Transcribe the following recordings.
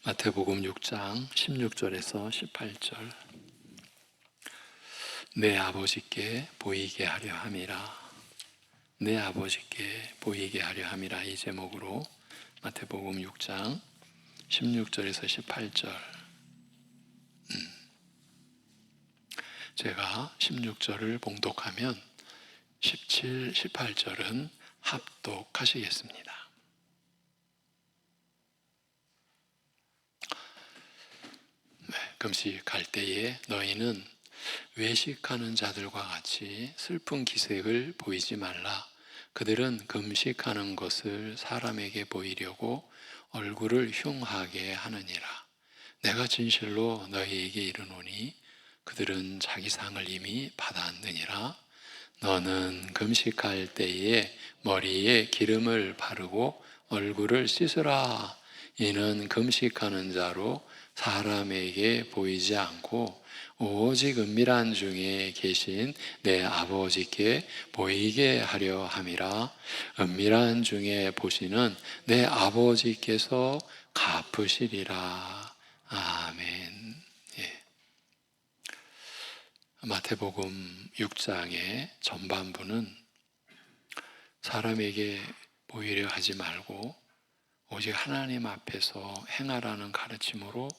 마태복음 6장 16절에서 18절. 내 아버지께 보이게 하려 함이라. 내 아버지께 보이게 하려 함이라. 이 제목으로 마태복음 6장 16절에서 18절. 제가 16절을 봉독하면 17, 18절은 합독하시겠습니다. 금식할 때에 너희는 외식하는 자들과 같이 슬픈 기색을 보이지 말라. 그들은 금식하는 것을 사람에게 보이려고 얼굴을 흉하게 하느니라. 내가 진실로 너희에게 이르노니 그들은 자기 상을 이미 받았느니라. 너는 금식할 때에 머리에 기름을 바르고 얼굴을 씻으라. 이는 금식하는 자로 사람에게 보이지 않고 오직 은밀한 중에 계신 내 아버지께 보이게 하려 함이라. 은밀한 중에 보시는 내 아버지께서 갚으시리라. 아멘. 마태복음 6장의 전반부는 사람에게 보이려 하지 말고 오직 하나님 앞에서 행하라는 가르침으로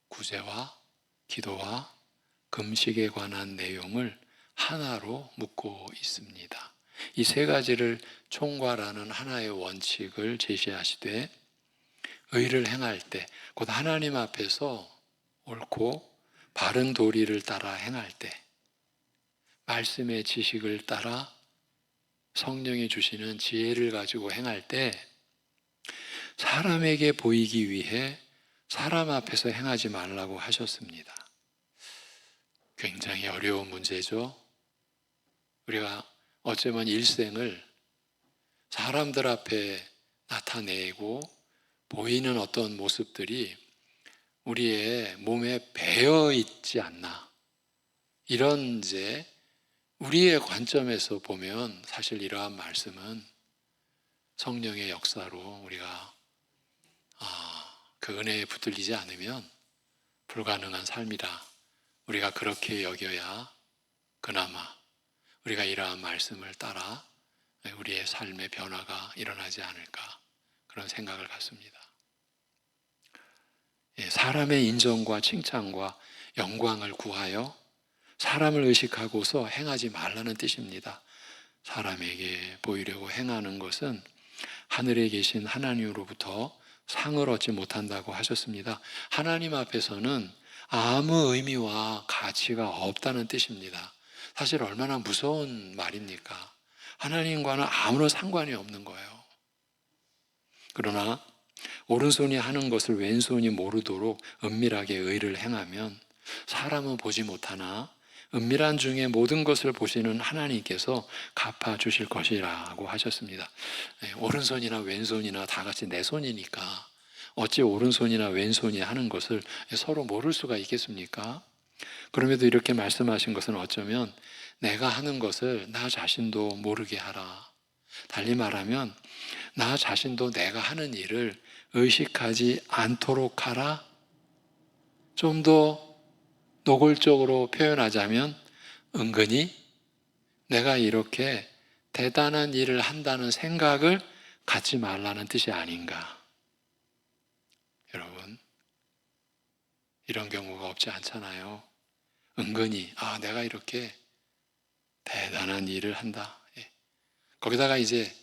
구제와 기도와 금식에 관한 내용을 하나로 묶고 있습니다. 이 세 가지를 총괄하는 하나의 원칙을 제시하시되 의를 행할 때, 곧 하나님 앞에서 옳고 바른 도리를 따라 행할 때, 말씀의 지식을 따라 성령이 주시는 지혜를 가지고 행할 때 사람에게 보이기 위해 사람 앞에서 행하지 말라고 하셨습니다. 굉장히 어려운 문제죠. 우리가 어쩌면 일생을 사람들 앞에 나타내고 보이는 어떤 모습들이 우리의 몸에 배어 있지 않나. 이런 이제 우리의 관점에서 보면 사실 이러한 말씀은 성령의 역사로 우리가 그 은혜에 붙들리지 않으면 불가능한 삶이다. 우리가 그렇게 여겨야 그나마 우리가 이러한 말씀을 따라 우리의 삶의 변화가 일어나지 않을까, 그런 생각을 갖습니다. 사람의 인정과 칭찬과 영광을 구하여 사람을 의식하고서 행하지 말라는 뜻입니다. 사람에게 보이려고 행하는 것은 하늘에 계신 하나님으로부터 상을 얻지 못한다고 하셨습니다. 하나님 앞에서는 아무 의미와 가치가 없다는 뜻입니다. 사실 얼마나 무서운 말입니까? 하나님과는 아무런 상관이 없는 거예요. 그러나 오른손이 하는 것을 왼손이 모르도록 은밀하게 의를 행하면 사람은 보지 못하나 은밀한 중에 모든 것을 보시는 하나님께서 갚아주실 것이라고 하셨습니다. 오른손이나 왼손이나 다 같이 내 손이니까 어찌 오른손이나 왼손이 하는 것을 서로 모를 수가 있겠습니까? 그럼에도 이렇게 말씀하신 것은 어쩌면 내가 하는 것을 나 자신도 모르게 하라. 달리 말하면 나 자신도 내가 하는 일을 의식하지 않도록 하라. 좀 더 노골적으로 표현하자면 은근히 내가 이렇게 대단한 일을 한다는 생각을 갖지 말라는 뜻이 아닌가. 여러분, 이런 경우가 없지 않잖아요. 은근히 내가 이렇게 대단한 일을 한다. 거기다가 이제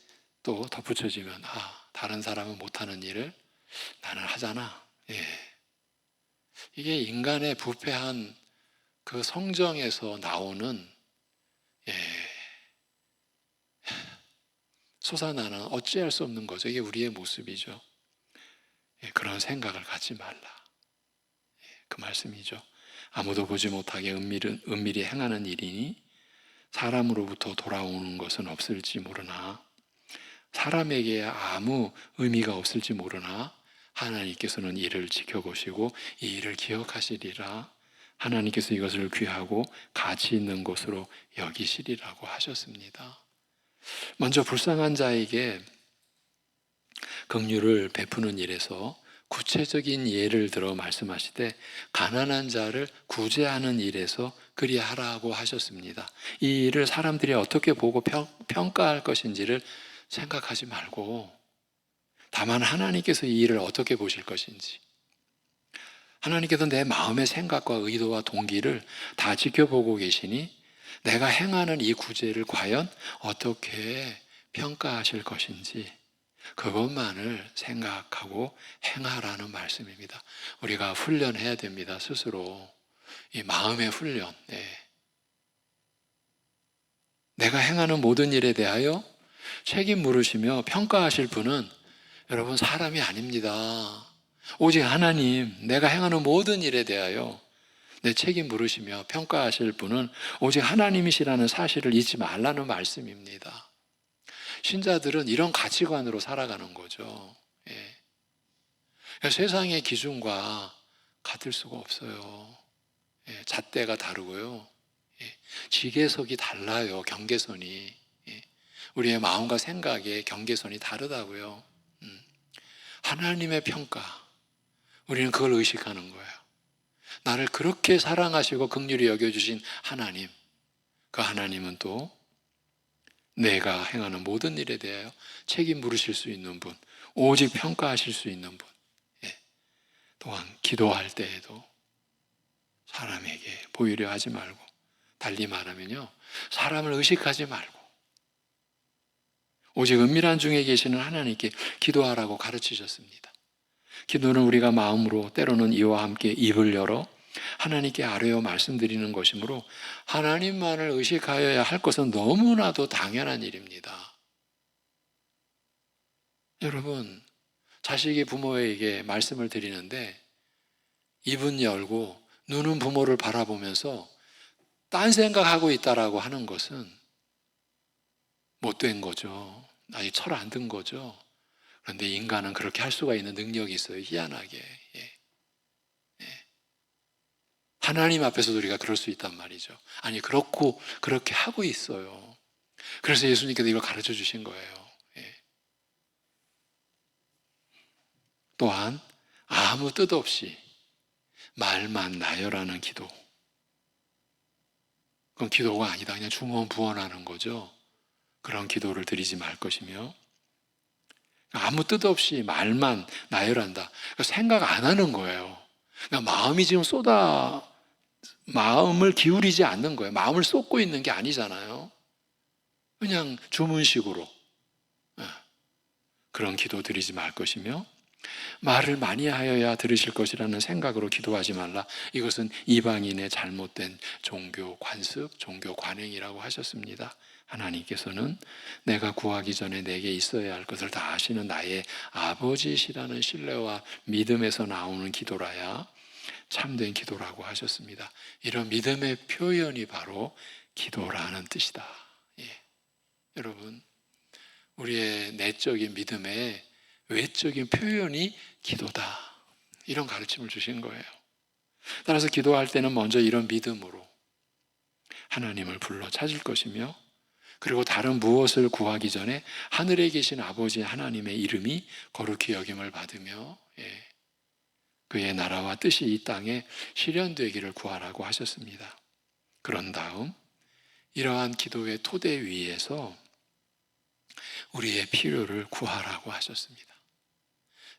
또 덧붙여지면 다른 사람은 못하는 일을 나는 하잖아. 이게 인간의 부패한 그 성정에서 나오는 솟아나는 어찌할 수 없는 거죠. 이게 우리의 모습이죠. 그런 생각을 갖지 말라. 그 말씀이죠. 아무도 보지 못하게 은밀히 행하는 일이니 사람으로부터 돌아오는 것은 없을지 모르나, 사람에게 아무 의미가 없을지 모르나 하나님께서는 이를 지켜보시고 이 일을 기억하시리라. 하나님께서 이것을 귀하고 가치 있는 것으로 여기시리라고 하셨습니다. 먼저 불쌍한 자에게 긍휼을 베푸는 일에서 구체적인 예를 들어 말씀하시되 가난한 자를 구제하는 일에서 그리하라고 하셨습니다. 이 일을 사람들이 어떻게 보고 평가할 것인지를 생각하지 말고 다만 하나님께서 이 일을 어떻게 보실 것인지, 하나님께서 내 마음의 생각과 의도와 동기를 다 지켜보고 계시니 내가 행하는 이 구제를 과연 어떻게 평가하실 것인지 그것만을 생각하고 행하라는 말씀입니다. 우리가 훈련해야 됩니다. 스스로 이 마음의 훈련. 내가 행하는 모든 일에 대하여 책임 물으시며 평가하실 분은 여러분 사람이 아닙니다. 오직 하나님, 내가 행하는 모든 일에 대하여 내 책임 물으시며 평가하실 분은 오직 하나님이시라는 사실을 잊지 말라는 말씀입니다. 신자들은 이런 가치관으로 살아가는 거죠. 그러니까 세상의 기준과 같을 수가 없어요. 잣대가 다르고요. 지게석이 달라요. 경계선이. 우리의 마음과 생각의 경계선이 다르다고요. 하나님의 평가, 우리는 그걸 의식하는 거예요. 나를 그렇게 사랑하시고 긍휼히 여겨주신 하나님, 그 하나님은 또 내가 행하는 모든 일에 대하여 책임 물으실 수 있는 분, 오직 평가하실 수 있는 분. 또한 기도할 때에도 사람에게 보이려 하지 말고, 달리 말하면요, 사람을 의식하지 말고 오직 은밀한 중에 계시는 하나님께 기도하라고 가르치셨습니다. 기도는 우리가 마음으로 때로는 이와 함께 입을 열어 하나님께 아뢰어 말씀드리는 것이므로 하나님만을 의식하여야 할 것은 너무나도 당연한 일입니다. 여러분, 자식이 부모에게 말씀을 드리는데 입은 열고 눈은 부모를 바라보면서 딴 생각하고 있다라고 하는 것은 못된 거죠. 아직 철 안 든 거죠. 그런데 인간은 그렇게 할 수가 있는 능력이 있어요. 희한하게. 하나님 앞에서도 우리가 그럴 수 있단 말이죠. 아니, 그렇게 하고 있어요. 그래서 예수님께서 이걸 가르쳐 주신 거예요. 또한 아무 뜻 없이 말만 나열하는 기도. 그건 기도가 아니다. 그냥 중언부언하는 거죠. 그런 기도를 드리지 말 것이며, 아무 뜻 없이 말만 나열한다. 생각 안 하는 거예요. 그러니까 마음이 지금 마음을 기울이지 않는 거예요. 마음을 쏟고 있는 게 아니잖아요. 그냥 주문식으로 그런 기도 드리지 말 것이며, 말을 많이 하여야 들으실 것이라는 생각으로 기도하지 말라. 이것은 이방인의 잘못된 종교 관습, 종교 관행이라고 하셨습니다. 하나님께서는 내가 구하기 전에 내게 있어야 할 것을 다 아시는 나의 아버지시라는 신뢰와 믿음에서 나오는 기도라야 참된 기도라고 하셨습니다. 이런 믿음의 표현이 바로 기도라는 뜻이다. 여러분, 우리의 내적인 믿음의 외적인 표현이 기도다. 이런 가르침을 주신 거예요. 따라서 기도할 때는 먼저 이런 믿음으로 하나님을 불러 찾을 것이며, 그리고 다른 무엇을 구하기 전에 하늘에 계신 아버지 하나님의 이름이 거룩히 여김을 받으며 그의 나라와 뜻이 이 땅에 실현되기를 구하라고 하셨습니다. 그런 다음 이러한 기도의 토대 위에서 우리의 필요를 구하라고 하셨습니다.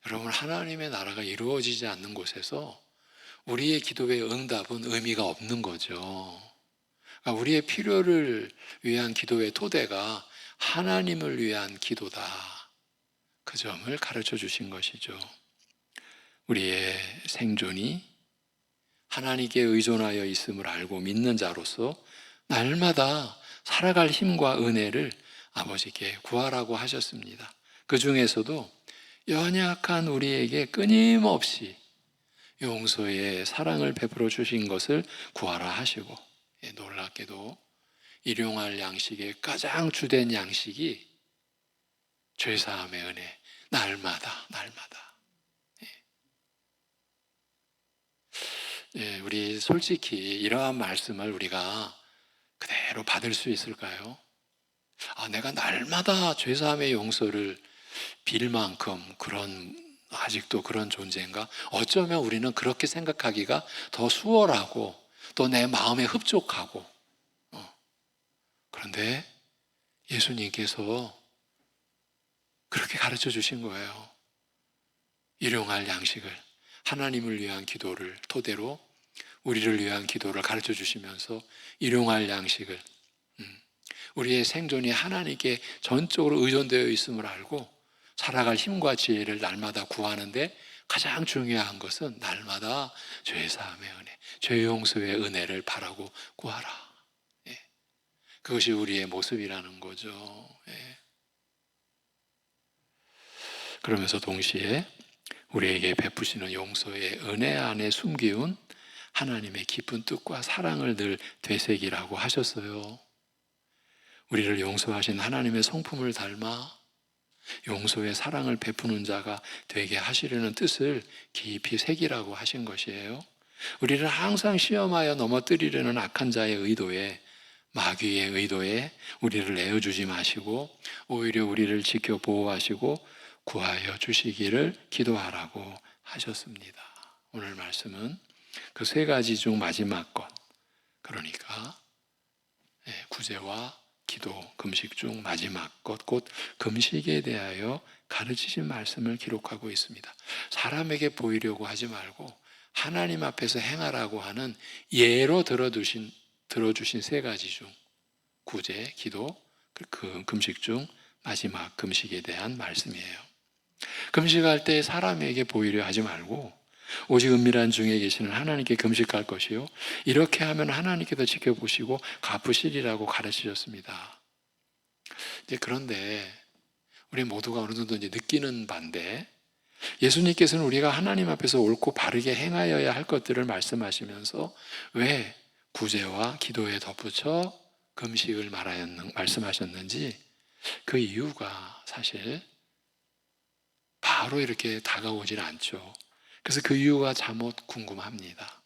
여러분, 하나님의 나라가 이루어지지 않는 곳에서 우리의 기도의 응답은 의미가 없는 거죠. 그러니까 우리의 필요를 위한 기도의 토대가 하나님을 위한 기도다. 그 점을 가르쳐 주신 것이죠. 우리의 생존이 하나님께 의존하여 있음을 알고 믿는 자로서 날마다 살아갈 힘과 은혜를 아버지께 구하라고 하셨습니다. 그 중에서도 연약한 우리에게 끊임없이 용서의 사랑을 베풀어 주신 것을 구하라 하시고, 놀랍게도 일용할 양식의 가장 주된 양식이 죄사함의 은혜, 날마다. 우리 솔직히 이러한 말씀을 우리가 그대로 받을 수 있을까요? 내가 날마다 죄사함의 용서를 빌 만큼 그런 아직도 그런 존재인가? 어쩌면 우리는 그렇게 생각하기가 더 수월하고 또 내 마음에 흡족하고, 그런데 예수님께서 그렇게 가르쳐 주신 거예요. 일용할 양식을, 하나님을 위한 기도를 토대로 우리를 위한 기도를 가르쳐 주시면서 일용할 양식을, 우리의 생존이 하나님께 전적으로 의존되어 있음을 알고 살아갈 힘과 지혜를 날마다 구하는데 가장 중요한 것은 날마다 죄사함의 은혜, 죄 용서의 은혜를 바라고 구하라. 예. 그것이 우리의 모습이라는 거죠. 예. 그러면서 동시에 우리에게 베푸시는 용서의 은혜 안에 숨기운 하나님의 깊은 뜻과 사랑을 늘 되새기라고 하셨어요. 우리를 용서하신 하나님의 성품을 닮아 용서의 사랑을 베푸는 자가 되게 하시려는 뜻을 깊이 새기라고 하신 것이에요. 우리를 항상 시험하여 넘어뜨리려는 악한 자의 의도에, 마귀의 의도에 우리를 내어주지 마시고 오히려 우리를 지켜 보호하시고 구하여 주시기를 기도하라고 하셨습니다. 오늘 말씀은 그 세 가지 중 마지막 것, 그러니까 구제와 기도, 금식 중 마지막 것, 곧 금식에 대하여 가르치신 말씀을 기록하고 있습니다. 사람에게 보이려고 하지 말고 하나님 앞에서 행하라고 하는 예로 들어주신 세 가지 중 구제, 기도, 그 금식 중 마지막 금식에 대한 말씀이에요. 금식할 때 사람에게 보이려 하지 말고 오직 은밀한 중에 계시는 하나님께 금식할 것이요 이렇게 하면 하나님께서 지켜보시고 갚으시리라고 가르치셨습니다. 그런데 우리 모두가 어느 정도 느끼는 바인데 예수님께서는 우리가 하나님 앞에서 옳고 바르게 행하여야 할 것들을 말씀하시면서 왜 구제와 기도에 덧붙여 금식을 말씀하셨는지 그 이유가 사실 바로 이렇게 다가오질 않죠. 그래서 그 이유가 잠옷 궁금합니다.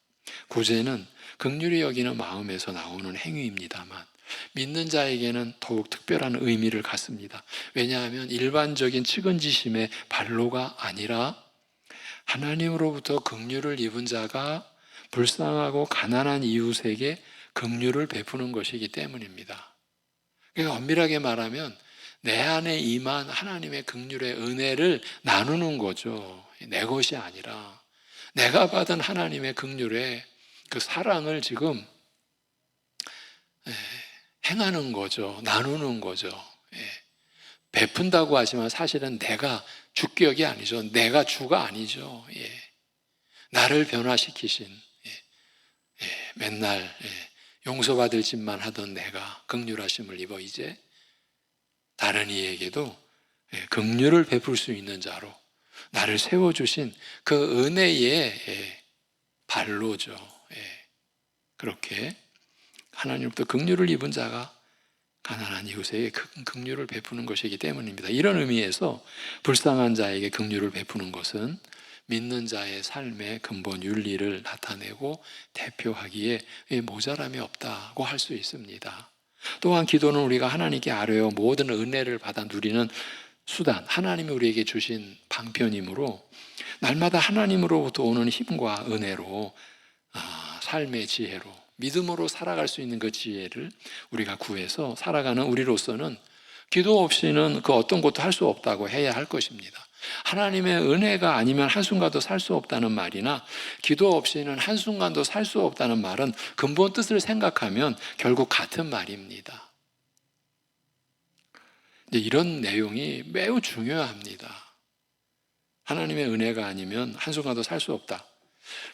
구제는 긍휼히 여기는 마음에서 나오는 행위입니다만 믿는 자에게는 더욱 특별한 의미를 갖습니다. 왜냐하면 일반적인 측은지심의 발로가 아니라 하나님으로부터 긍휼을 입은 자가 불쌍하고 가난한 이웃에게 긍휼을 베푸는 것이기 때문입니다. 그러니까 엄밀하게 말하면 내 안에 임한 하나님의 긍휼의 은혜를 나누는 거죠. 내 것이 아니라 내가 받은 하나님의 긍휼의 그 사랑을 지금 행하는 거죠. 나누는 거죠. 베푼다고 하지만 사실은 내가 주격이 아니죠. 내가 주가 아니죠. 나를 변화시키신, 맨날 용서받을 짓만 하던 내가 긍휼하심을 입어 이제 다른 이에게도 긍휼을 베풀 수 있는 자로 나를 세워주신 그 은혜의 발로죠. 그렇게 하나님부터 긍휼을 입은 자가 가난한 이웃에게 긍휼을 베푸는 것이기 때문입니다. 이런 의미에서 불쌍한 자에게 긍휼을 베푸는 것은 믿는 자의 삶의 근본 윤리를 나타내고 대표하기에 모자람이 없다고 할 수 있습니다. 또한 기도는 우리가 하나님께 아뢰어 모든 은혜를 받아 누리는 수단, 하나님이 우리에게 주신 방편이므로 날마다 하나님으로부터 오는 힘과 은혜로 삶의 지혜로 믿음으로 살아갈 수 있는 그 지혜를 우리가 구해서 살아가는 우리로서는 기도 없이는 그 어떤 것도 할 수 없다고 해야 할 것입니다. 하나님의 은혜가 아니면 한순간도 살 수 없다는 말이나 기도 없이는 한순간도 살 수 없다는 말은 근본 뜻을 생각하면 결국 같은 말입니다. 이런 내용이 매우 중요합니다. 하나님의 은혜가 아니면 한순간도 살 수 없다.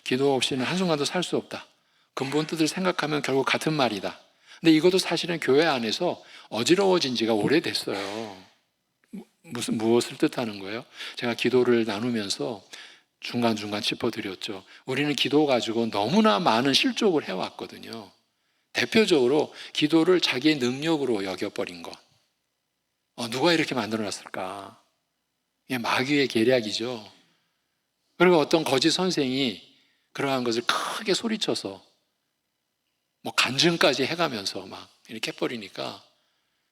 기도 없이는 한순간도 살 수 없다. 근본 뜻을 생각하면 결국 같은 말이다. 근데 이것도 사실은 교회 안에서 어지러워진 지가 오래됐어요. 무엇을 뜻하는 거예요? 제가 기도를 나누면서 중간중간 짚어드렸죠. 우리는 기도 가지고 너무나 많은 실족을 해왔거든요. 대표적으로 기도를 자기의 능력으로 여겨버린 것. 누가 이렇게 만들어놨을까? 이게 마귀의 계략이죠. 그리고 어떤 거짓 선생이 그러한 것을 크게 소리쳐서 간증까지 해가면서 막 이렇게 해버리니까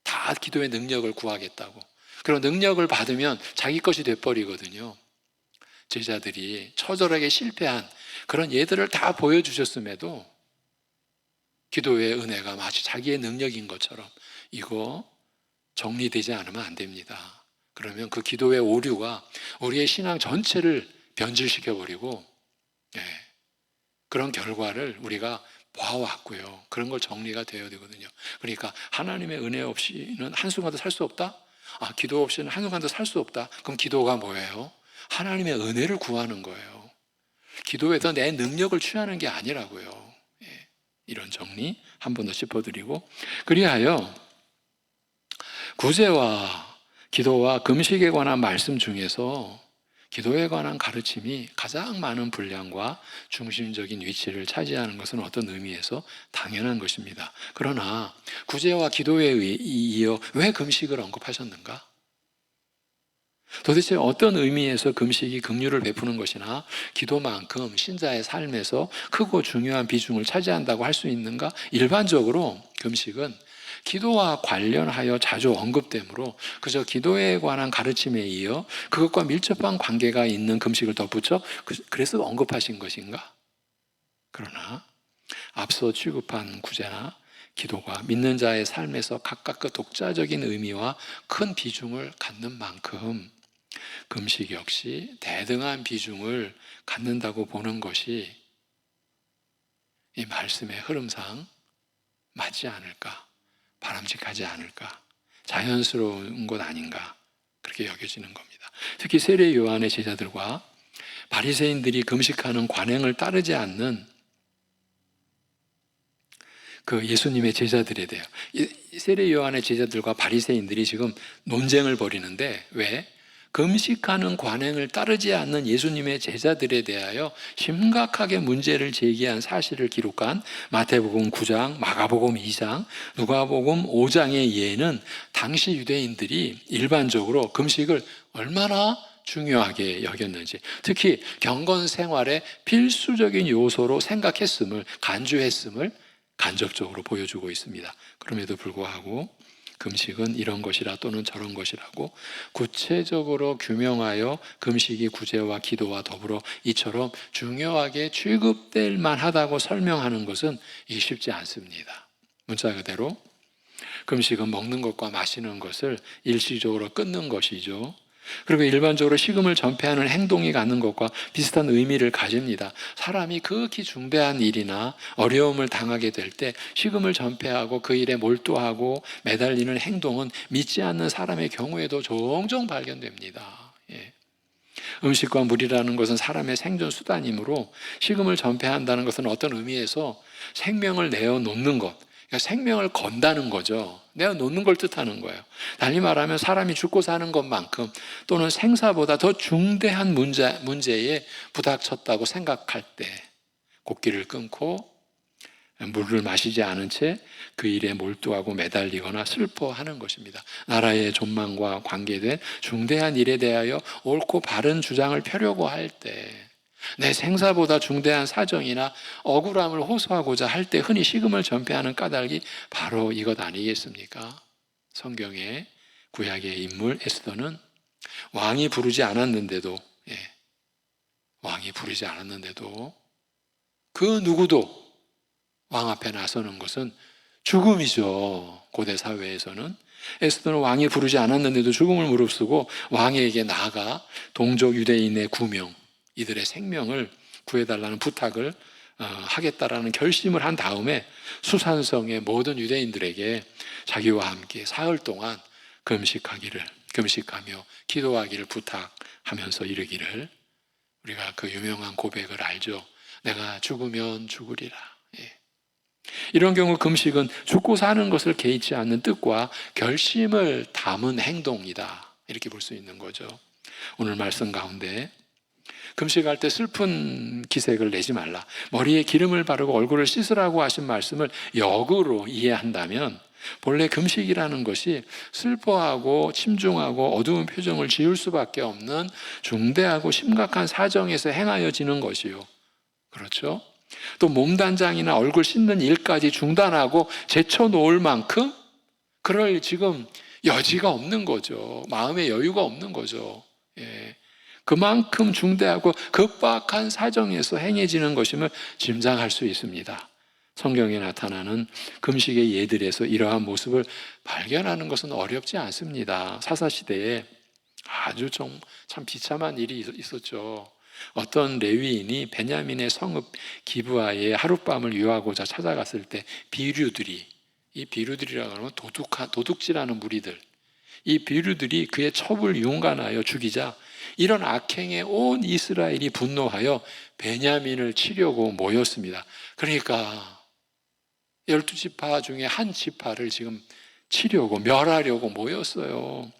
다 기도의 능력을 구하겠다고. 그리고 능력을 받으면 자기 것이 돼버리거든요. 제자들이 처절하게 실패한 그런 예들을 다 보여주셨음에도 기도의 은혜가 마치 자기의 능력인 것처럼 이거 정리되지 않으면 안 됩니다. 그러면 그 기도의 오류가 우리의 신앙 전체를 변질시켜버리고 그런 결과를 우리가 봐왔고요. 그런 걸 정리가 되어야 되거든요. 그러니까 하나님의 은혜 없이는 한순간도 살 수 없다? 기도 없이는 한순간도 살 수 없다? 그럼 기도가 뭐예요? 하나님의 은혜를 구하는 거예요. 기도에서 내 능력을 취하는 게 아니라고요. 이런 정리 한 번 더 짚어드리고, 그리하여 구제와 기도와 금식에 관한 말씀 중에서 기도에 관한 가르침이 가장 많은 분량과 중심적인 위치를 차지하는 것은 어떤 의미에서 당연한 것입니다. 그러나 구제와 기도에 이어 왜 금식을 언급하셨는가? 도대체 어떤 의미에서 금식이 긍휼을 베푸는 것이나 기도만큼 신자의 삶에서 크고 중요한 비중을 차지한다고 할 수 있는가? 일반적으로 금식은 기도와 관련하여 자주 언급되므로 그저 기도에 관한 가르침에 이어 그것과 밀접한 관계가 있는 금식을 덧붙여 그래서 언급하신 것인가? 그러나 앞서 취급한 구제나 기도가 믿는 자의 삶에서 각각 그 독자적인 의미와 큰 비중을 갖는 만큼 금식 역시 대등한 비중을 갖는다고 보는 것이 이 말씀의 흐름상 맞지 않을까? 바람직하지 않을까? 자연스러운 것 아닌가? 그렇게 여겨지는 겁니다. 특히 세례 요한의 제자들과 바리새인들이 금식하는 관행을 따르지 않는 그 예수님의 제자들에 대해 세례 요한의 제자들과 바리새인들이 지금 논쟁을 벌이는데 왜? 금식하는 관행을 따르지 않는 예수님의 제자들에 대하여 심각하게 문제를 제기한 사실을 기록한 마태복음 9장, 마가복음 2장, 누가복음 5장의 예는 당시 유대인들이 일반적으로 금식을 얼마나 중요하게 여겼는지, 특히 경건 생활의 필수적인 요소로 생각했음을, 간주했음을 간접적으로 보여주고 있습니다. 그럼에도 불구하고 금식은 이런 것이라 또는 저런 것이라고 구체적으로 규명하여 금식이 구제와 기도와 더불어 이처럼 중요하게 취급될 만하다고 설명하는 것은 쉽지 않습니다. 문자 그대로 금식은 먹는 것과 마시는 것을 일시적으로 끊는 것이죠. 그리고 일반적으로 식음을 전폐하는 행동이 갖는 것과 비슷한 의미를 가집니다. 사람이 극히 중대한 일이나 어려움을 당하게 될 때 식음을 전폐하고 그 일에 몰두하고 매달리는 행동은 믿지 않는 사람의 경우에도 종종 발견됩니다. 음식과 물이라는 것은 사람의 생존 수단이므로 식음을 전폐한다는 것은 어떤 의미에서 생명을 내어놓는 것, 그러니까 생명을 건다는 거죠. 내어놓는 걸 뜻하는 거예요. 달리 말하면 사람이 죽고 사는 것만큼 또는 생사보다 더 중대한 문제에 부닥쳤다고 생각할 때 곡기를 끊고 물을 마시지 않은 채 그 일에 몰두하고 매달리거나 슬퍼하는 것입니다. 나라의 존망과 관계된 중대한 일에 대하여 옳고 바른 주장을 펴려고 할 때, 내 생사보다 중대한 사정이나 억울함을 호소하고자 할 때 흔히 식음을 전폐하는 까닭이 바로 이것 아니겠습니까? 성경의 구약의 인물 에스더는 왕이 부르지 않았는데도 그 누구도 왕 앞에 나서는 것은 죽음이죠. 고대 사회에서는. 에스더는 왕이 부르지 않았는데도 죽음을 무릅쓰고 왕에게 나아가 동족 유대인의 구명, 이들의 생명을 구해달라는 부탁을 하겠다라는 결심을 한 다음에 수산성의 모든 유대인들에게 자기와 함께 사흘 동안 금식하며 기도하기를 부탁하면서 이르기를, 우리가 그 유명한 고백을 알죠. 내가 죽으면 죽으리라. 이런 경우 금식은 죽고 사는 것을 개의치 않는 뜻과 결심을 담은 행동이다, 이렇게 볼 수 있는 거죠. 오늘 말씀 가운데 금식할 때 슬픈 기색을 내지 말라, 머리에 기름을 바르고 얼굴을 씻으라고 하신 말씀을 역으로 이해한다면 본래 금식이라는 것이 슬퍼하고 침중하고 어두운 표정을 지을 수밖에 없는 중대하고 심각한 사정에서 행하여지는 것이요, 그렇죠? 또 몸단장이나 얼굴 씻는 일까지 중단하고 제쳐놓을 만큼 그럴 지금 여지가 없는 거죠. 마음의 여유가 없는 거죠. 그만큼 중대하고 급박한 사정에서 행해지는 것임을 짐작할 수 있습니다. 성경에 나타나는 금식의 예들에서 이러한 모습을 발견하는 것은 어렵지 않습니다. 사사시대에 아주 참 비참한 일이 있었죠. 어떤 레위인이 베냐민의 성읍 기브아에 하룻밤을 유하고자 찾아갔을 때 비류들이, 이 비류들이라고 하면 도둑질하는 무리들, 이 비류들이 그의 첩을 윤관하여 죽이자 이런 악행에 온 이스라엘이 분노하여 베냐민을 치려고 모였습니다. 그러니까 12지파 중에 한 지파를 지금 치려고 멸하려고 모였어요.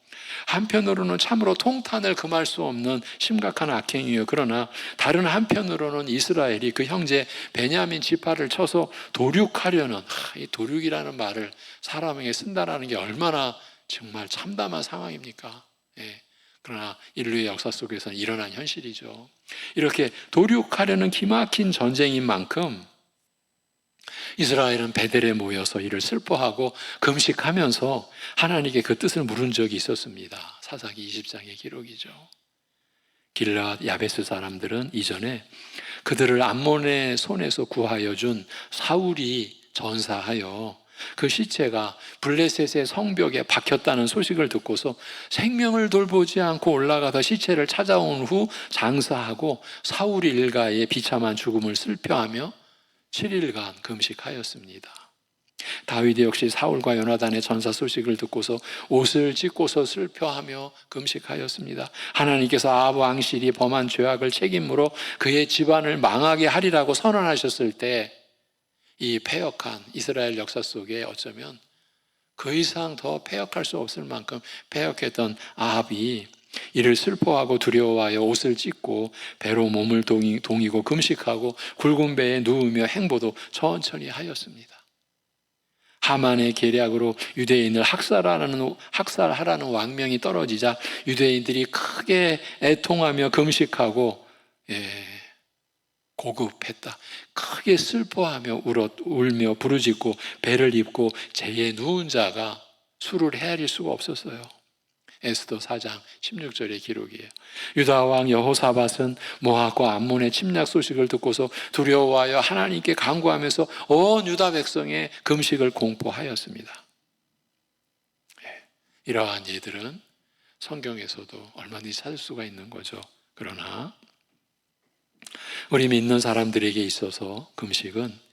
한편으로는 참으로 통탄을 금할 수 없는 심각한 악행이에요. 그러나 다른 한편으로는 이스라엘이 그 형제 베냐민 지파를 쳐서 도륙하려는, 이 도륙이라는 말을 사람에게 쓴다는 게 얼마나 정말 참담한 상황입니까? 예. 그러나 인류의 역사 속에서는 일어난 현실이죠. 이렇게 도륙하려는 기막힌 전쟁인 만큼 이스라엘은 베델에 모여서 이를 슬퍼하고 금식하면서 하나님께 그 뜻을 물은 적이 있었습니다. 사사기 20장의 기록이죠. 길앗 야베스 사람들은 이전에 그들을 암몬의 손에서 구하여 준 사울이 전사하여 그 시체가 블레셋의 성벽에 박혔다는 소식을 듣고서 생명을 돌보지 않고 올라가서 시체를 찾아온 후 장사하고 사울 일가의 비참한 죽음을 슬퍼하며 7일간 금식하였습니다. 다윗 역시 사울과 요나단의 전사 소식을 듣고서 옷을 찢고서 슬퍼하며 금식하였습니다. 하나님께서 아합 왕실이 범한 죄악을 책임으로 그의 집안을 망하게 하리라고 선언하셨을 때 이 패역한 이스라엘 역사 속에 어쩌면 그 이상 더 패역할 수 없을 만큼 패역했던 아합이 이를 슬퍼하고 두려워하여 옷을 찢고 배로 몸을 동이고 금식하고 굵은 배에 누우며 행보도 천천히 하였습니다. 하만의 계략으로 유대인을 학살하라는 왕명이 떨어지자 유대인들이 크게 애통하며 금식하고 고급했다. 크게 슬퍼하며 울며 부르짖고 배를 입고 재에 누운 자가 술을 헤아릴 수가 없었어요. 에스더 4장 16절의 기록이에요. 유다 왕 여호사밧은 모압과 암몬의 침략 소식을 듣고서 두려워하여 하나님께 간구하면서 온 유다 백성의 금식을 공포하였습니다. 이러한 예들은 성경에서도 얼마든지 찾을 수가 있는 거죠. 그러나 우리 믿는 사람들에게 있어서 금식은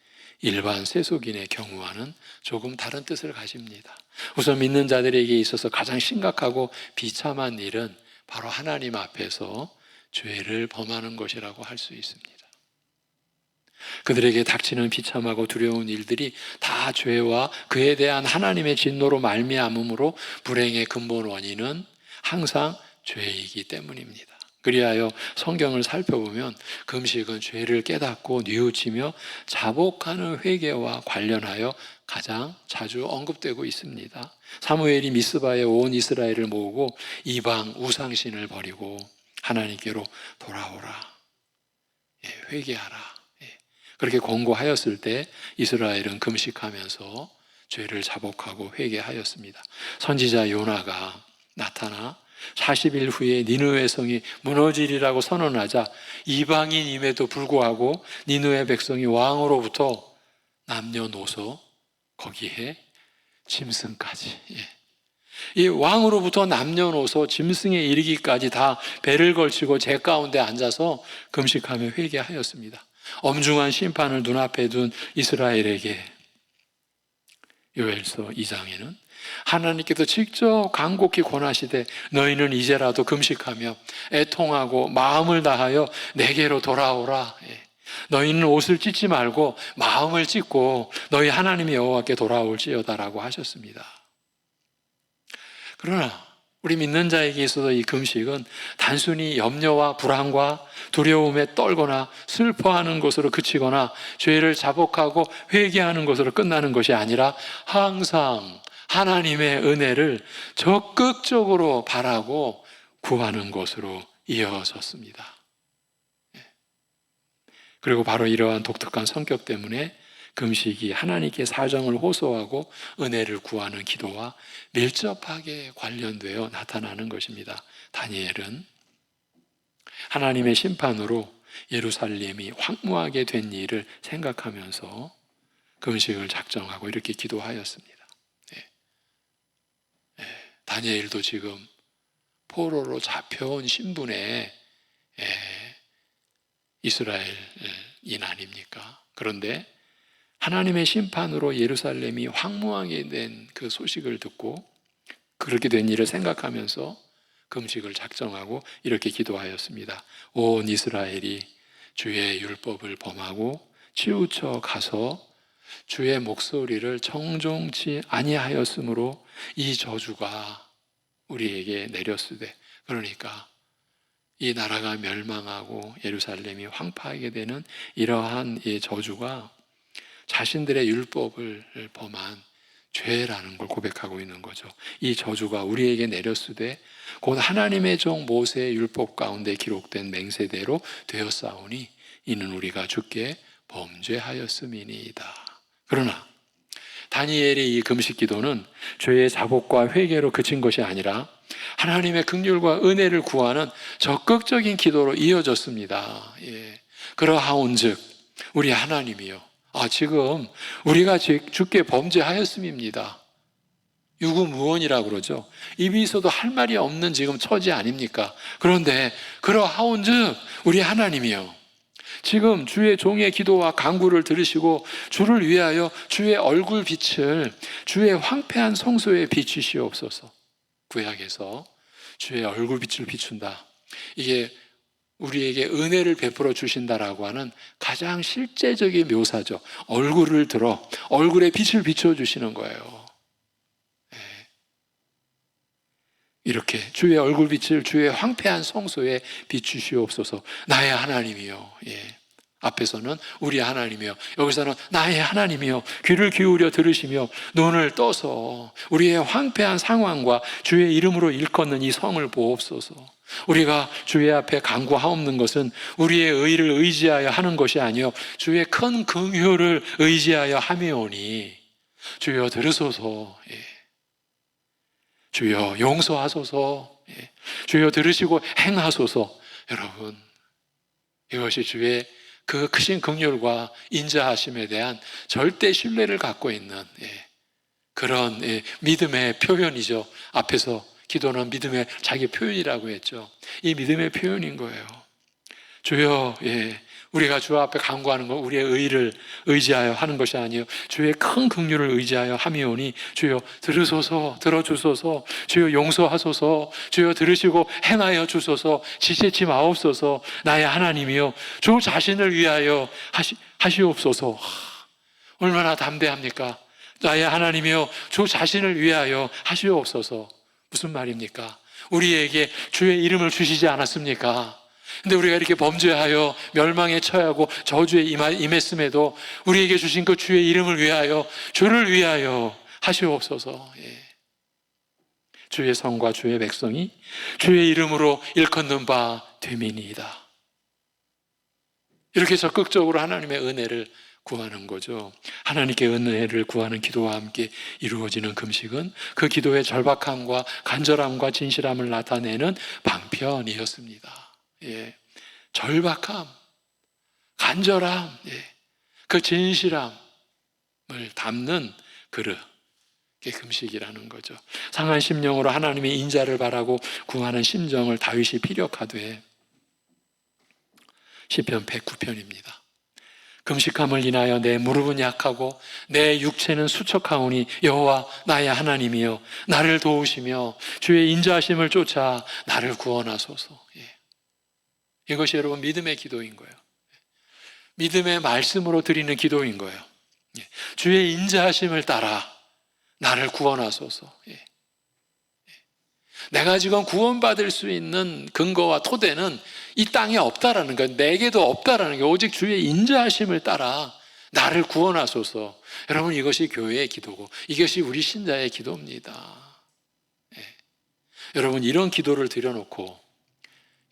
일반 세속인의 경우와는 조금 다른 뜻을 가집니다. 우선 믿는 자들에게 있어서 가장 심각하고 비참한 일은 바로 하나님 앞에서 죄를 범하는 것이라고 할 수 있습니다. 그들에게 닥치는 비참하고 두려운 일들이 다 죄와 그에 대한 하나님의 진노로 말미암음으로 불행의 근본 원인은 항상 죄이기 때문입니다. 그리하여 성경을 살펴보면 금식은 죄를 깨닫고 뉘우치며 자복하는 회개와 관련하여 가장 자주 언급되고 있습니다. 사무엘이 미스바에 온 이스라엘을 모으고 이방 우상신을 버리고 하나님께로 돌아오라, 회개하라, 그렇게 권고하였을 때 이스라엘은 금식하면서 죄를 자복하고 회개하였습니다. 선지자 요나가 나타나 40일 후에 니느웨 성이 무너지리라고 선언하자 이방인임에도 불구하고 니느웨 백성이 왕으로부터 남녀노소 거기에 짐승까지, 이 왕으로부터 남녀노소 짐승에 이르기까지 다 배를 걸치고 제 가운데 앉아서 금식하며 회개하였습니다. 엄중한 심판을 눈앞에 둔 이스라엘에게 요엘서 2장에는 하나님께서 직접 간곡히 권하시되 너희는 이제라도 금식하며 애통하고 마음을 다하여 내게로 돌아오라. 너희는 옷을 찢지 말고 마음을 찢고 너희 하나님의 여호와께 돌아올지어다라고 하셨습니다. 그러나 우리 믿는 자에게 있어서 이 금식은 단순히 염려와 불안과 두려움에 떨거나 슬퍼하는 것으로 그치거나 죄를 자복하고 회개하는 것으로 끝나는 것이 아니라 항상 하나님의 은혜를 적극적으로 바라고 구하는 것으로 이어졌습니다. 그리고 바로 이러한 독특한 성격 때문에 금식이 하나님께 사정을 호소하고 은혜를 구하는 기도와 밀접하게 관련되어 나타나는 것입니다. 다니엘은 하나님의 심판으로 예루살렘이 황무하게 된 일을 생각하면서 금식을 작정하고 이렇게 기도하였습니다. 예. 예. 다니엘도 지금 포로로 잡혀온 신분의 이스라엘인 아닙니까? 그런데 하나님의 심판으로 예루살렘이 황무하게 된 그 소식을 듣고 그렇게 된 일을 생각하면서 금식을 작정하고 이렇게 기도하였습니다. 온 이스라엘이 주의 율법을 범하고 치우쳐 가서 주의 목소리를 청종치 아니하였으므로 이 저주가 우리에게 내렸으되, 그러니까 이 나라가 멸망하고 예루살렘이 황폐하게 되는 이러한 이 저주가 자신들의 율법을 범한 죄라는 걸 고백하고 있는 거죠. 이 저주가 우리에게 내렸으되 곧 하나님의 종 모세의 율법 가운데 기록된 맹세대로 되었사오니 이는 우리가 주께 범죄하였음이니이다. 그러나 다니엘의 이 금식 기도는 죄의 자복과 회개로 그친 것이 아니라 하나님의 긍휼과 은혜를 구하는 적극적인 기도로 이어졌습니다. 예. 그러하온즉 우리 하나님이요, 지금 우리가 주께 범죄하였음입니다. 유구무원이라고 그러죠. 입이 있어도 할 말이 없는 지금 처지 아닙니까? 그런데 그러하온즉 우리 하나님이요, 지금 주의 종의 기도와 간구를 들으시고 주를 위하여 주의 얼굴 빛을 주의 황폐한 성소에 비추시옵소서. 구약에서 주의 얼굴 빛을 비춘다, 이게 우리에게 은혜를 베풀어 주신다라고 하는 가장 실제적인 묘사죠. 얼굴을 들어 얼굴에 빛을 비춰주시는 거예요. 이렇게 주의 얼굴 빛을 주의 황폐한 성소에 비추시옵소서. 나의 하나님이요. 앞에서는 우리 하나님이요, 여기서는 나의 하나님이요, 귀를 기울여 들으시며 눈을 떠서 우리의 황폐한 상황과 주의 이름으로 일컫는 이 성을 보옵소서. 우리가 주의 앞에 간구하옵는 것은 우리의 의를 의지하여 하는 것이 아니요 주의 큰 긍휼을 의지하여 함이오니 주여 들으소서. 주여 용서하소서. 주여 들으시고 행하소서. 여러분, 이것이 주의 그 크신 긍휼과 인자하심에 대한 절대 신뢰를 갖고 있는 그런 믿음의 표현이죠. 앞에서 기도는 믿음의 자기 표현이라고 했죠. 이 믿음의 표현인 거예요. 주여, 우리가 주 앞에 간구하는 건 우리의 의를 의지하여 하는 것이 아니요 주의 큰 긍휼을 의지하여 함이오니 주여 들으소서, 들어주소서. 주여 용서하소서. 주여 들으시고 행하여 주소서. 지체치 마옵소서. 나의 하나님이여, 주 자신을 위하여 하시옵소서. 얼마나 담대합니까? 나의 하나님이여, 주 자신을 위하여 하시옵소서. 무슨 말입니까? 우리에게 주의 이름을 주시지 않았습니까? 근데 우리가 이렇게 범죄하여 멸망에 처하고 저주에 임했음에도 우리에게 주신 그 주의 이름을 위하여, 주를 위하여 하시옵소서. 주의 성과 주의 백성이 주의 이름으로 일컫는 바 됨이니이다. 이렇게 적극적으로 하나님의 은혜를 구하는 거죠. 하나님께 은혜를 구하는 기도와 함께 이루어지는 금식은 그 기도의 절박함과 간절함과 진실함을 나타내는 방편이었습니다. 절박함, 간절함, 그 진실함을 담는 그릇, 그게 금식이라는 거죠. 상한 심령으로 하나님의 인자를 바라고 구하는 심정을 다윗이 피력하되, 시편 109편입니다. 금식함을 인하여 내 무릎은 약하고 내 육체는 수척하오니 여호와 나의 하나님이여, 나를 도우시며 주의 인자하심을 쫓아 나를 구원하소서. 이것이 여러분 믿음의 기도인 거예요. 믿음의 말씀으로 드리는 기도인 거예요. 주의 인자하심을 따라 나를 구원하소서. 내가 지금 구원받을 수 있는 근거와 토대는 이 땅에 없다라는 거예요. 내게도 없다라는 거예요. 오직 주의 인자하심을 따라 나를 구원하소서. 여러분, 이것이 교회의 기도고 이것이 우리 신자의 기도입니다. 여러분, 이런 기도를 드려놓고,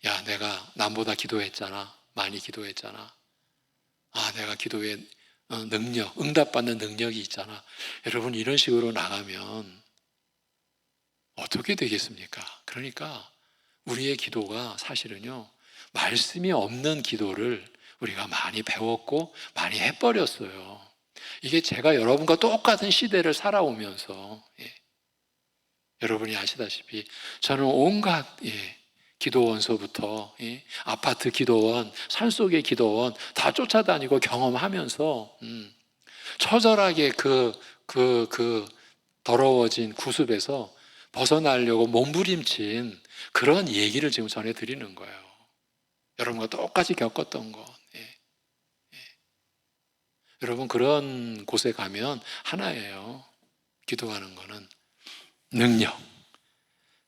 야, 내가 남보다 기도했잖아, 많이 기도했잖아, 내가 기도에 능력, 응답받는 능력이 있잖아, 여러분, 이런 식으로 나가면 어떻게 되겠습니까? 그러니까 우리의 기도가 사실은요 말씀이 없는 기도를 우리가 많이 배웠고 많이 해버렸어요. 이게 제가 여러분과 똑같은 시대를 살아오면서 여러분이 아시다시피 저는 온갖 기도원서부터 아파트 기도원, 산속의 기도원 다 쫓아다니고 경험하면서 처절하게 그 더러워진 구습에서 벗어나려고 몸부림친 그런 얘기를 지금 전해드리는 거예요. 여러분과 똑같이 겪었던 것. 여러분 그런 곳에 가면 하나예요. 기도하는 거는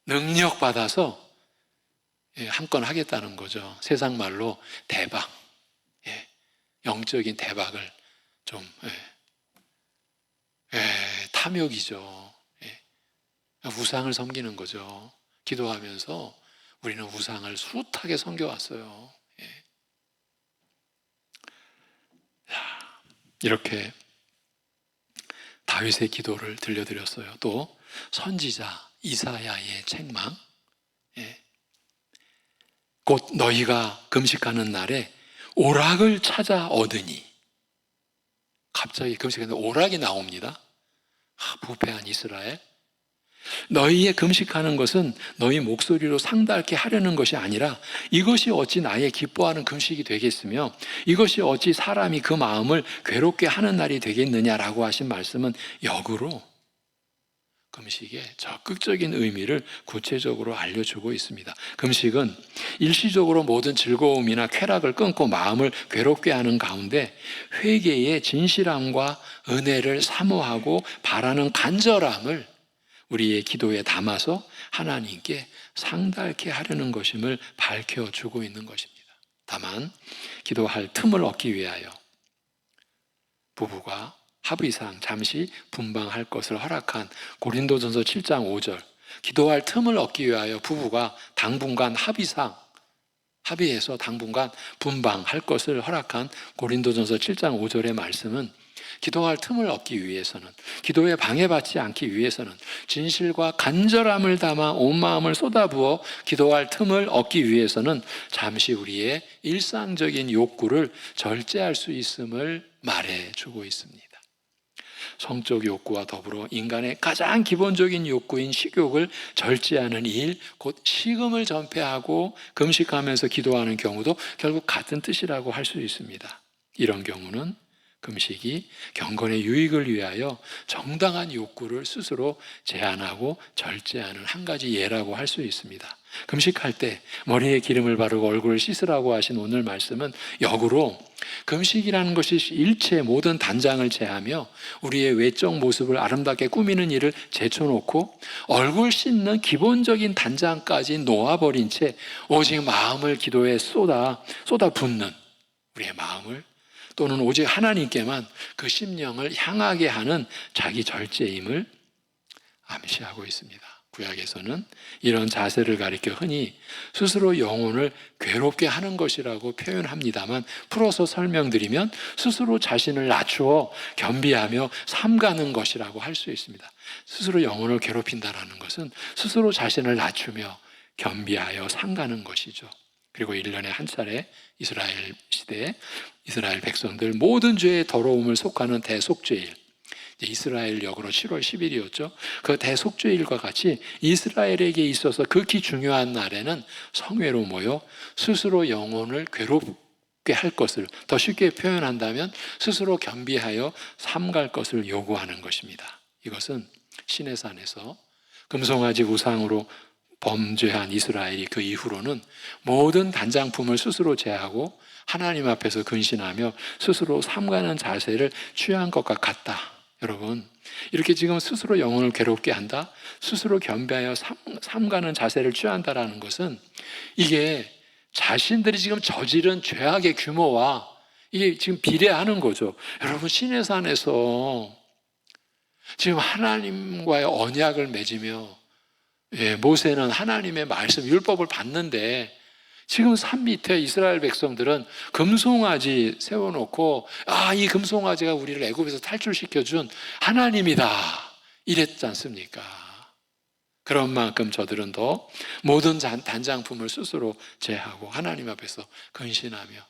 능력 받아서 한 건 하겠다는 거죠. 세상 말로 대박, 영적인 대박을 좀 탐욕이죠. 우상을 섬기는 거죠. 기도하면서 우리는 우상을 숱하게 섬겨왔어요. 이렇게 다윗의 기도를 들려드렸어요. 또 선지자 이사야의 책망, 곧 너희가 금식하는 날에 오락을 찾아 얻으니. 갑자기 금식하는데 오락이 나옵니다. 부패한 이스라엘. 너희의 금식하는 것은 너희 목소리로 상달케 하려는 것이 아니라 이것이 어찌 나의 기뻐하는 금식이 되겠으며 이것이 어찌 사람이 그 마음을 괴롭게 하는 날이 되겠느냐라고 하신 말씀은 역으로 금식의 적극적인 의미를 구체적으로 알려주고 있습니다. 금식은 일시적으로 모든 즐거움이나 쾌락을 끊고 마음을 괴롭게 하는 가운데 회개의 진실함과 은혜를 사모하고 바라는 간절함을 우리의 기도에 담아서 하나님께 상달케 하려는 것임을 밝혀주고 있는 것입니다. 다만 기도할 틈을 얻기 위하여 부부가 합의상 잠시 분방할 것을 허락한 고린도전서 7장 5절, 기도할 틈을 얻기 위하여 부부가 당분간 합의해서 당분간 분방할 것을 허락한 고린도전서 7장 5절의 말씀은 기도할 틈을 얻기 위해서는, 기도에 방해받지 않기 위해서는 진실과 간절함을 담아 온 마음을 쏟아부어 기도할 틈을 얻기 위해서는 잠시 우리의 일상적인 욕구를 절제할 수 있음을 말해주고 있습니다. 성적 욕구와 더불어 인간의 가장 기본적인 욕구인 식욕을 절제하는 일, 곧 식음을 전폐하고 금식하면서 기도하는 경우도 결국 같은 뜻이라고 할 수 있습니다. 이런 경우는 금식이 경건의 유익을 위하여 정당한 욕구를 스스로 제한하고 절제하는 한 가지 예라고 할 수 있습니다. 금식할 때 머리에 기름을 바르고 얼굴을 씻으라고 하신 오늘 말씀은 역으로 금식이라는 것이 일체 모든 단장을 제하며 우리의 외적 모습을 아름답게 꾸미는 일을 제쳐놓고 얼굴 씻는 기본적인 단장까지 놓아버린 채 오직 마음을 기도에 쏟아붓는 우리의 마음을, 또는 오직 하나님께만 그 심령을 향하게 하는 자기 절제임을 암시하고 있습니다. 구약에서는 이런 자세를 가리켜 흔히 스스로 영혼을 괴롭게 하는 것이라고 표현합니다만, 풀어서 설명드리면 스스로 자신을 낮추어 겸비하며 삼가는 것이라고 할 수 있습니다. 스스로 영혼을 괴롭힌다는 것은 스스로 자신을 낮추며 겸비하여 삼가는 것이죠. 그리고 1년에 한 차례 이스라엘 시대에 이스라엘 백성들 모든 죄의 더러움을 속하는 대속죄일, 이스라엘 역으로 7월 10일이었죠. 그 대속죄일과 같이 이스라엘에게 있어서 극히 중요한 날에는 성회로 모여 스스로 영혼을 괴롭게 할 것을, 더 쉽게 표현한다면 스스로 겸비하여 삼갈 것을 요구하는 것입니다. 이것은 시내산에서 금송아지 우상으로 범죄한 이스라엘이 그 이후로는 모든 단장품을 스스로 제하고 하나님 앞에서 근신하며 스스로 삼가는 자세를 취한 것과 같다. 여러분, 이렇게 지금 스스로 영혼을 괴롭게 한다, 스스로 겸비하여 삼가는 자세를 취한다라는 것은 이게 자신들이 지금 저지른 죄악의 규모와 이게 지금 비례하는 거죠. 여러분, 시내산에서 지금 하나님과의 언약을 맺으며 모세는 하나님의 말씀, 율법을 받는데 지금 산 밑에 이스라엘 백성들은 금송아지 세워놓고 이 금송아지가 우리를 애굽에서 탈출시켜준 하나님이다 이랬지 않습니까? 그런 만큼 저들은 더 모든 단장품을 스스로 제하고 하나님 앞에서 근신하며,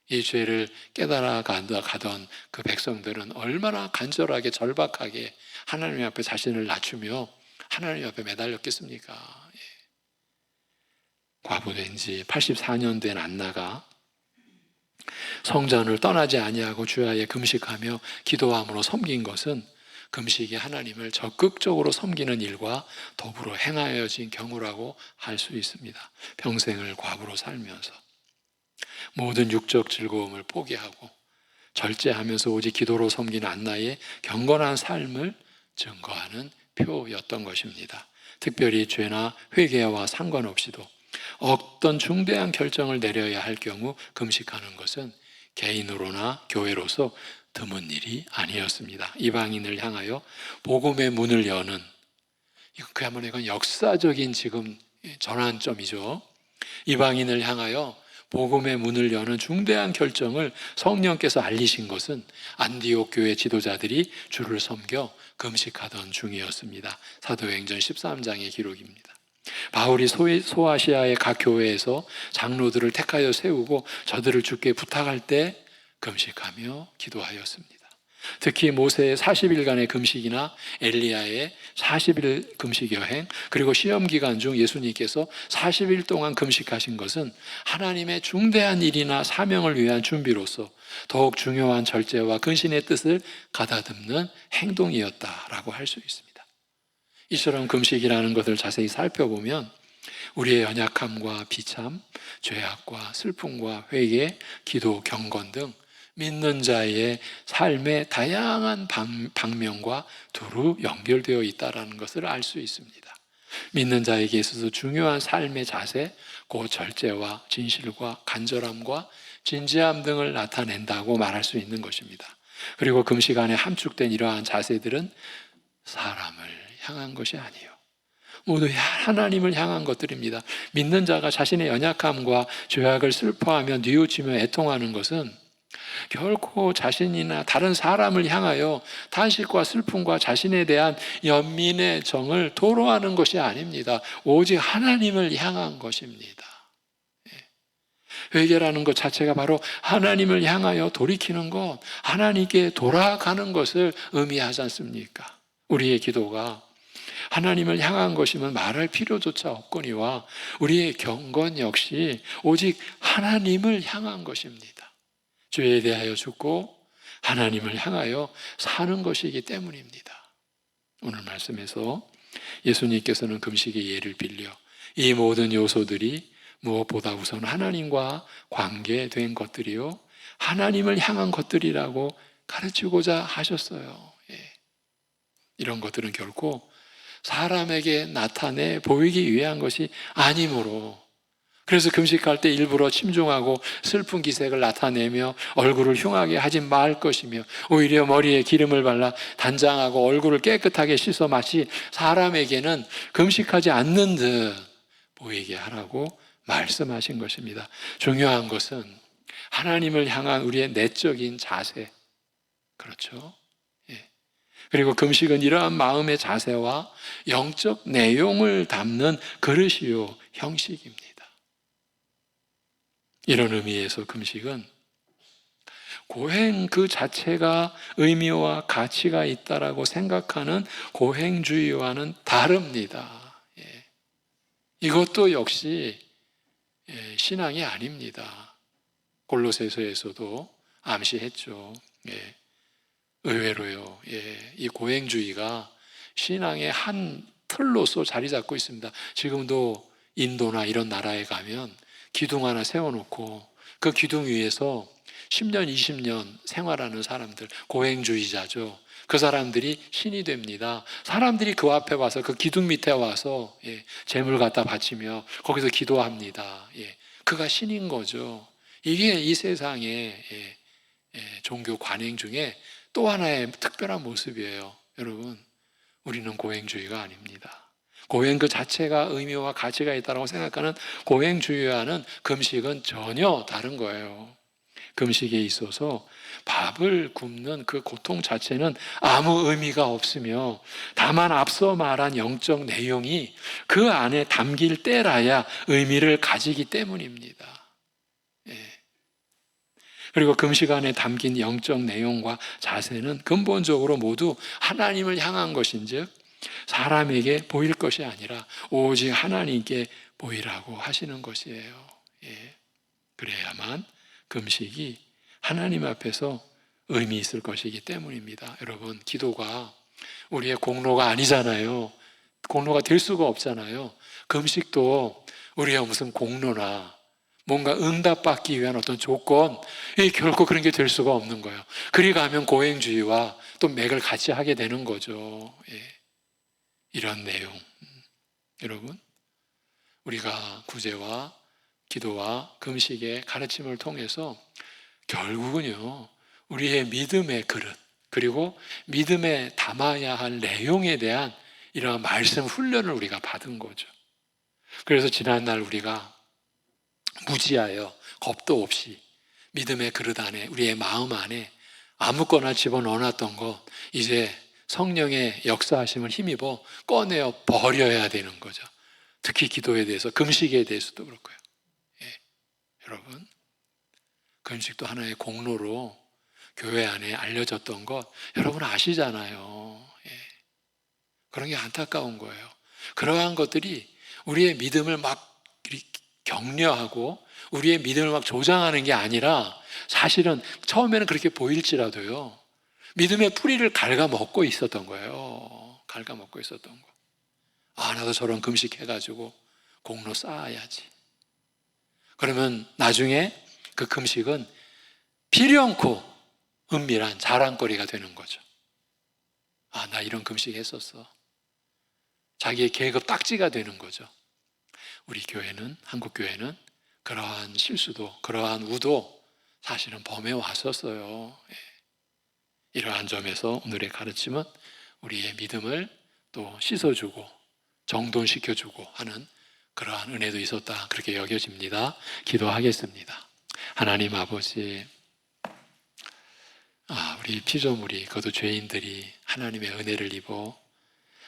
이 죄를 깨달아 가던 그 백성들은 얼마나 간절하게 절박하게 하나님 앞에 자신을 낮추며 하나님 앞에 매달렸겠습니까? 과부된 지 84년 된 안나가 성전을 떠나지 아니하고 주야에 금식하며 기도함으로 섬긴 것은 금식이 하나님을 적극적으로 섬기는 일과 더불어 행하여진 경우라고 할 수 있습니다. 평생을 과부로 살면서 모든 육적 즐거움을 포기하고 절제하면서 오직 기도로 섬기는 안나의 경건한 삶을 증거하는 표였던 것입니다. 특별히 죄나 회개와 상관없이도 어떤 중대한 결정을 내려야 할 경우 금식하는 것은 개인으로나 교회로서 드문 일이 아니었습니다. 이방인을 향하여 복음의 문을 여는, 그야말로 이건 역사적인 지금 전환점이죠. 이방인을 향하여 복음의 문을 여는 중대한 결정을 성령께서 알리신 것은 안디옥 교회 지도자들이 주를 섬겨 금식하던 중이었습니다. 사도행전 13장의 기록입니다. 바울이 소아시아의 각 교회에서 장로들을 택하여 세우고 저들을 주께 부탁할 때 금식하며 기도하였습니다. 특히 모세의 40일간의 금식이나 엘리야의 40일 금식 여행, 그리고 시험 기간 중 예수님께서 40일 동안 금식하신 것은 하나님의 중대한 일이나 사명을 위한 준비로서 더욱 중요한 절제와 근신의 뜻을 가다듬는 행동이었다라고 할 수 있습니다. 이처럼 금식이라는 것을 자세히 살펴보면 우리의 연약함과 비참, 죄악과 슬픔과 회개, 기도, 경건 등 믿는 자의 삶의 다양한 방면과 두루 연결되어 있다는 것을 알 수 있습니다. 믿는 자에게 있어서 중요한 삶의 자세, 그 절제와 진실과 간절함과 진지함 등을 나타낸다고 말할 수 있는 것입니다. 그리고 금식 안에 함축된 이러한 자세들은 사람을 향한 것이 아니에요. 모두 하나님을 향한 것들입니다. 믿는 자가 자신의 연약함과 죄악을 슬퍼하며 뉘우치며 애통하는 것은 결코 자신이나 다른 사람을 향하여 탄식과 슬픔과 자신에 대한 연민의 정을 토로하는 것이 아닙니다. 오직 하나님을 향한 것입니다. 회개라는 것 자체가 바로 하나님을 향하여 돌이키는 것, 하나님께 돌아가는 것을 의미하지 않습니까? 우리의 기도가 하나님을 향한 것이면 말할 필요조차 없거니와 우리의 경건 역시 오직 하나님을 향한 것입니다. 죄에 대하여 죽고 하나님을 향하여 사는 것이기 때문입니다. 오늘 말씀에서 예수님께서는 금식의 예를 빌려 이 모든 요소들이 무엇보다 우선 하나님과 관계된 것들이요, 하나님을 향한 것들이라고 가르치고자 하셨어요. 이런 것들은 결코 사람에게 나타내 보이기 위한 것이 아니므로, 그래서 금식할 때 일부러 침중하고 슬픈 기색을 나타내며 얼굴을 흉하게 하지 말 것이며 오히려 머리에 기름을 발라 단장하고 얼굴을 깨끗하게 씻어 마치 사람에게는 금식하지 않는 듯 보이게 하라고 말씀하신 것입니다. 중요한 것은 하나님을 향한 우리의 내적인 자세, 그렇죠? 그리고 금식은 이러한 마음의 자세와 영적 내용을 담는 그릇이요, 형식입니다. 이런 의미에서 금식은 고행 그 자체가 의미와 가치가 있다라고 생각하는 고행주의와는 다릅니다. 이것도 역시 신앙이 아닙니다. 골로새서에서도 암시했죠. 의외로요, 이 고행주의가 신앙의 한 틀로서 자리 잡고 있습니다. 지금도 인도나 이런 나라에 가면 기둥 하나 세워놓고 그 기둥 위에서 10년, 20년 생활하는 사람들, 고행주의자죠. 그 사람들이 신이 됩니다. 사람들이 그 앞에 와서 그 기둥 밑에 와서 재물 갖다 바치며 거기서 기도합니다. 그가 신인 거죠. 이게 이 세상의 종교 관행 중에 또 하나의 특별한 모습이에요. 여러분, 우리는 고행주의가 아닙니다. 고행 그 자체가 의미와 가치가 있다고 생각하는 고행주의와는 금식은 전혀 다른 거예요. 금식에 있어서 밥을 굶는 그 고통 자체는 아무 의미가 없으며 다만 앞서 말한 영적 내용이 그 안에 담길 때라야 의미를 가지기 때문입니다. 예. 그리고 금식 안에 담긴 영적 내용과 자세는 근본적으로 모두 하나님을 향한 것인즉 사람에게 보일 것이 아니라 오직 하나님께 보이라고 하시는 것이에요. 예. 그래야만 금식이 하나님 앞에서 의미 있을 것이기 때문입니다. 여러분, 기도가 우리의 공로가 아니잖아요. 공로가 될 수가 없잖아요. 금식도 우리가 무슨 공로나 뭔가 응답받기 위한 어떤 조건, 결코 그런 게 될 수가 없는 거예요. 그리 가면 고행주의와 또 맥을 같이 하게 되는 거죠. 예. 이런 내용. 여러분, 우리가 구제와 기도와 금식의 가르침을 통해서 결국은요, 우리의 믿음의 그릇, 그리고 믿음에 담아야 할 내용에 대한 이러한 말씀 훈련을 우리가 받은 거죠. 그래서 지난날 우리가 무지하여 겁도 없이 믿음의 그릇 안에, 우리의 마음 안에 아무거나 집어넣어놨던 것, 이제 성령의 역사하심을 힘입어 꺼내어 버려야 되는 거죠. 특히 기도에 대해서, 금식에 대해서도 그렇고요. 예. 여러분, 금식도 하나의 공로로 교회 안에 알려졌던 것 여러분 아시잖아요. 예. 그런 게 안타까운 거예요. 그러한 것들이 우리의 믿음을 막 격려하고 우리의 믿음을 막 조장하는 게 아니라 사실은 처음에는 그렇게 보일지라도요, 믿음의 뿌리를 갉아먹고 있었던 거예요. 갉아먹고 있었던 거. 아, 나도 저런 금식해가지고 공로 쌓아야지. 그러면 나중에 그 금식은 필요 않고 은밀한 자랑거리가 되는 거죠. 아, 나 이런 금식 했었어. 자기의 계급 딱지가 되는 거죠. 우리 교회는, 한국교회는 그러한 실수도, 그러한 우도 사실은 범해 왔었어요. 예. 이러한 점에서 오늘의 가르침은 우리의 믿음을 또 씻어주고 정돈시켜주고 하는 그러한 은혜도 있었다, 그렇게 여겨집니다. 기도하겠습니다. 하나님 아버지, 우리 피조물이, 그것도 죄인들이 하나님의 은혜를 입어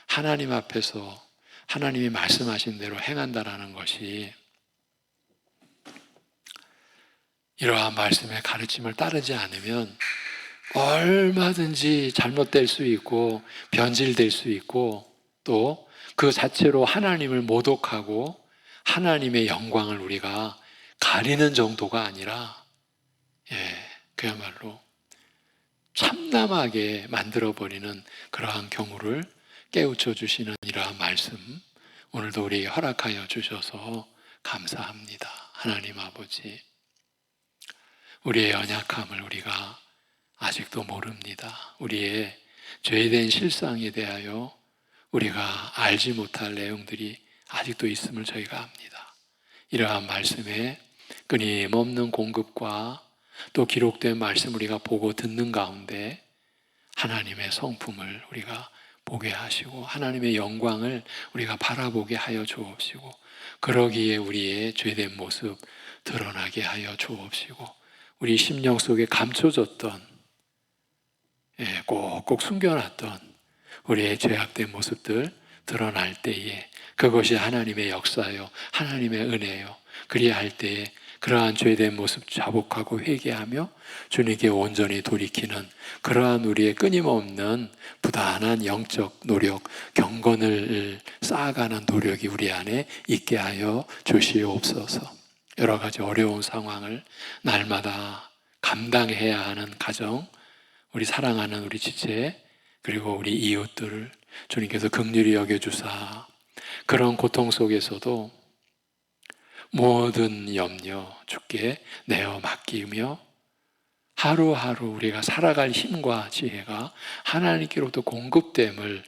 하나님 앞에서 하나님이 말씀하신 대로 행한다라는 것이, 이러한 말씀의 가르침을 따르지 않으면 얼마든지 잘못될 수 있고 변질될 수 있고 또 그 자체로 하나님을 모독하고 하나님의 영광을 우리가 가리는 정도가 아니라, 그야말로 참담하게 만들어버리는 그러한 경우를 깨우쳐 주시는 이러한 말씀, 오늘도 우리에게 허락하여 주셔서 감사합니다. 하나님 아버지, 우리의 연약함을 우리가 아직도 모릅니다. 우리의 죄된 실상에 대하여 우리가 알지 못할 내용들이 아직도 있음을 저희가 압니다. 이러한 말씀에 끊임없는 공급과 또 기록된 말씀 우리가 보고 듣는 가운데 하나님의 성품을 우리가 보게 하시고 하나님의 영광을 우리가 바라보게 하여 주옵시고, 그러기에 우리의 죄된 모습 드러나게 하여 주옵시고, 우리 심령 속에 감춰졌던, 꼭꼭 숨겨놨던 우리의 죄악된 모습들 드러날 때에 그것이 하나님의 역사요, 하나님의 은혜요. 그리할 때에 그러한 죄된 모습 자복하고 회개하며 주님께 온전히 돌이키는 그러한 우리의 끊임없는 부단한 영적 노력, 경건을 쌓아가는 노력이 우리 안에 있게 하여 주시옵소서. 여러 가지 어려운 상황을 날마다 감당해야 하는 가정, 우리 사랑하는 우리 지체, 그리고 우리 이웃들을 주님께서 긍휼히 여겨주사 그런 고통 속에서도 모든 염려 주께 내어 맡기며 하루하루 우리가 살아갈 힘과 지혜가 하나님께로부터 공급됨을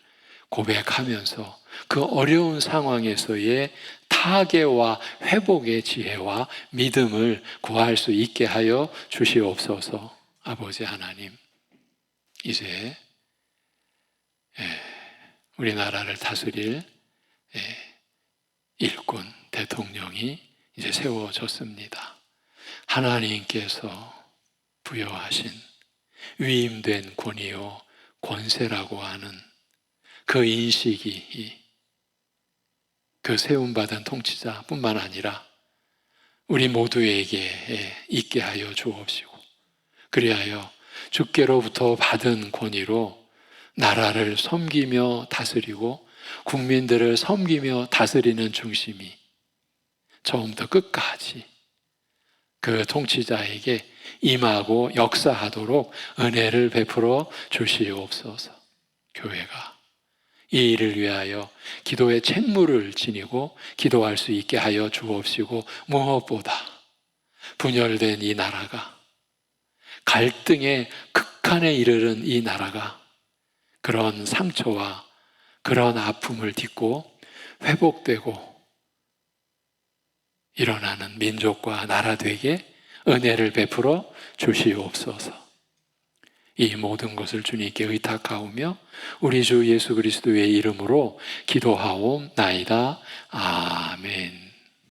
고백하면서 그 어려운 상황에서의 타개와 회복의 지혜와 믿음을 구할 수 있게 하여 주시옵소서. 아버지 하나님, 이제 우리나라를 다스릴 일꾼, 대통령이 이제 세워졌습니다. 하나님께서 부여하신 위임된 권위요 권세라고 하는 그 인식이 그 세움받은 통치자뿐만 아니라 우리 모두에게 있게 하여 주옵시고, 그리하여 주께로부터 받은 권위로 나라를 섬기며 다스리고 국민들을 섬기며 다스리는 중심이 처음부터 끝까지 그 통치자에게 임하고 역사하도록 은혜를 베풀어 주시옵소서. 교회가 이 일을 위하여 기도의 책무를 지니고 기도할 수 있게 하여 주옵시고, 무엇보다 분열된 이 나라가, 갈등의 극한에 이르는 이 나라가 그런 상처와 그런 아픔을 딛고 회복되고 일어나는 민족과 나라 되게 은혜를 베풀어 주시옵소서. 이 모든 것을 주님께 의탁하오며 우리 주 예수 그리스도의 이름으로 기도하옵나이다. 아멘.